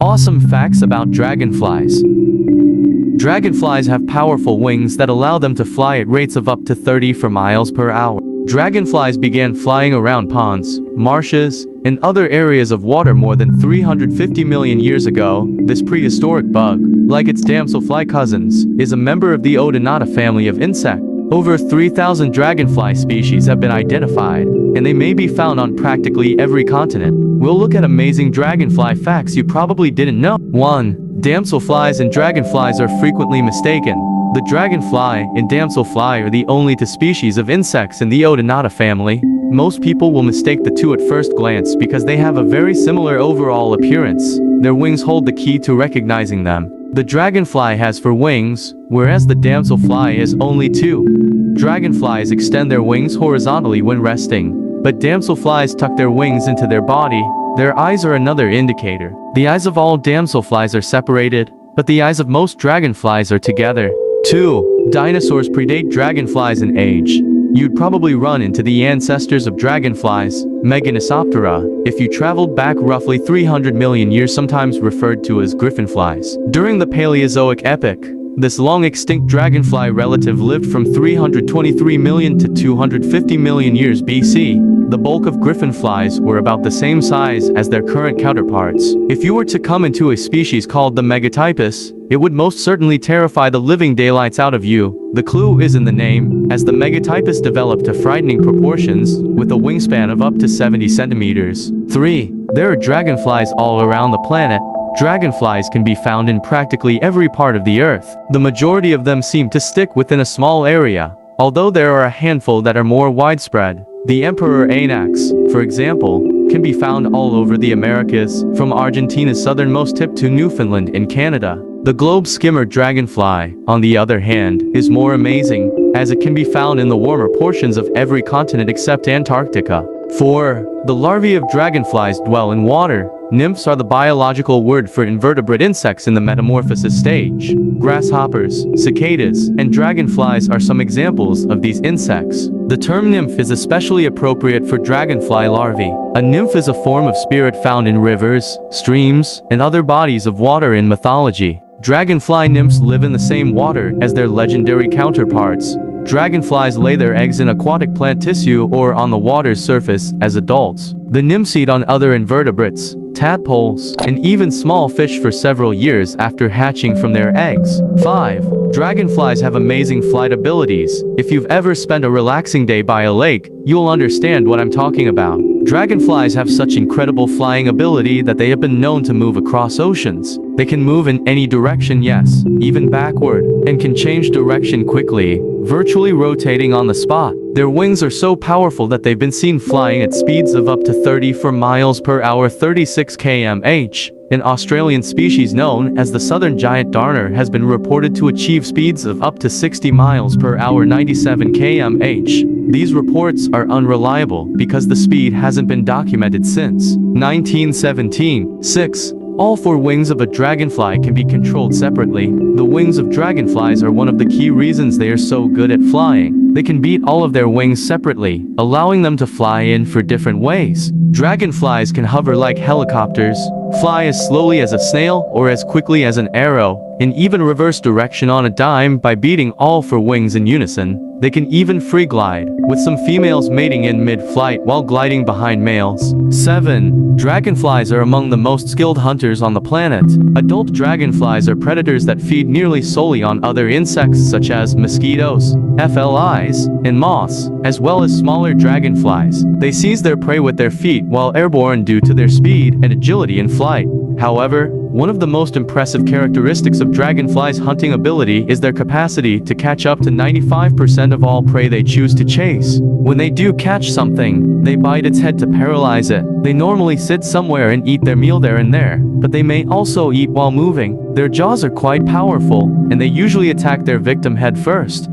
Awesome facts about dragonflies. Dragonflies have powerful wings that allow them to fly at rates of up to 30 miles per hour. Dragonflies began flying around ponds, marshes, and other areas of water more than 350 million years ago. This prehistoric bug, like its damselfly cousins, is a member of the Odonata family of insects. Over 3,000 dragonfly species have been identified, and they may be found on practically every continent. We'll look at amazing dragonfly facts you probably didn't know. 1. Damselflies and dragonflies are frequently mistaken. The dragonfly and damselfly are the only two species of insects in the Odonata family. Most people will mistake the two at first glance because they have a very similar overall appearance. Their wings hold the key to recognizing them. The dragonfly has 4 wings, whereas the damselfly has only 2. Dragonflies extend their wings horizontally when resting, but damselflies tuck their wings into their body. Their eyes are another indicator. The eyes of all damselflies are separated, but the eyes of most dragonflies are together. 2. Dinosaurs predate dragonflies in age. You'd probably run into the ancestors of dragonflies, Meganoptera, if you traveled back roughly 300 million years, sometimes referred to as griffinflies. During the Paleozoic epoch, this long-extinct dragonfly relative lived from 323 million to 250 million years BC. The bulk of griffinflies were about the same size as their current counterparts. If you were to come into a species called the Megatypus, it would most certainly terrify the living daylights out of you. The clue is in the name, as the Megatypus developed to frightening proportions, with a wingspan of up to 70 centimeters. 3. There are dragonflies all around the planet. Dragonflies can be found in practically every part of the earth. The majority of them seem to stick within a small area, although there are a handful that are more widespread. The emperor anax, for example, can be found all over the Americas, from Argentina's southernmost tip to Newfoundland in Canada. The globe skimmer dragonfly, on the other hand, is more amazing, as it can be found in the warmer portions of every continent except Antarctica. 4. The larvae of dragonflies dwell in water. Nymphs are the biological word for invertebrate insects in the metamorphosis stage. Grasshoppers, cicadas, and dragonflies are some examples of these insects. The term nymph is especially appropriate for dragonfly larvae. A nymph is a form of spirit found in rivers, streams, and other bodies of water in mythology. Dragonfly nymphs live in the same water as their legendary counterparts. Dragonflies lay their eggs in aquatic plant tissue or on the water's surface as adults. The nymphs feed on other invertebrates, tadpoles, and even small fish for several years after hatching from their eggs. 5. Dragonflies have amazing flight abilities. If you've ever spent a relaxing day by a lake, you'll understand what I'm talking about. Dragonflies have such incredible flying ability that they have been known to move across oceans. They can move in any direction, yes, even backward, and can change direction quickly, virtually rotating on the spot. Their wings are so powerful that they've been seen flying at speeds of up to 30 miles per hour, 36 km/h. An Australian species known as the southern giant darner has been reported to achieve speeds of up to 60 miles per hour, 97 km/h. These reports are unreliable because the speed hasn't been documented since 1917. 6. All 4 wings of a dragonfly can be controlled separately. The wings of dragonflies are one of the key reasons they are so good at flying. They can beat all of their wings separately, allowing them to fly in 4 different ways. Dragonflies can hover like helicopters, fly as slowly as a snail or as quickly as an arrow, and even reverse direction on a dime by beating all 4 wings in unison. They can even free glide, with some females mating in mid-flight while gliding behind males. 7. Dragonflies are among the most skilled hunters on the planet. Adult dragonflies are predators that feed nearly solely on other insects such as mosquitoes, flies, and moths, as well as smaller dragonflies. They seize their prey with their feet while airborne due to their speed and agility in flight. However, one of the most impressive characteristics of dragonflies' hunting ability is their capacity to catch up to 95% of all prey they choose to chase. When they do catch something, they bite its head to paralyze it. They normally sit somewhere and eat their meal there and there, but they may also eat while moving. Their jaws are quite powerful, and they usually attack their victim head first.